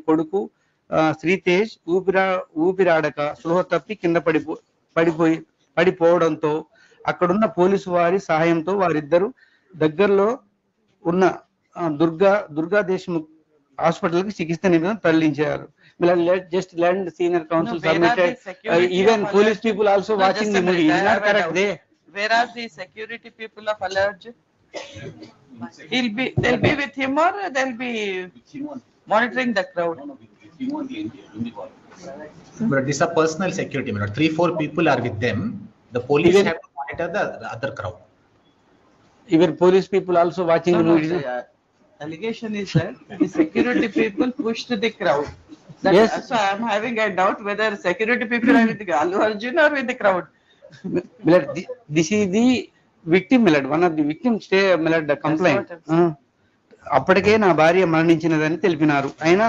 కొడుకు శ్రీతేజ్ ఊపిరాడక స్పృహ తప్పి కింద పడిపోవడంతో అక్కడున్న పోలీసు వారి సహాయంతో వారిద్దరూ దగ్గరలో ఉన్న దుర్గా దేశ్ముఖ్ హాస్పిటల్ కి చికిత్స నిమిత్తం తరలించారు. Just learned senior counsel submitted. Even police people also watching the movie. Is not correct? Where are the security people of Alaj? They'll be with him or they'll be monitoring the crowd. But this is a personal security. 3-4 people are with them. The police have to monitor the other crowd. Even police people also watching the movie. Allegation is that the security people pushed the crowd. Yes. So I am having a doubt whether security people are with Allu Arjun or with the crowd. This is the victim, one of the victims stay complaint. అప్పటికే నా భార్య మరణించినదని తెలిపినారు. అయినా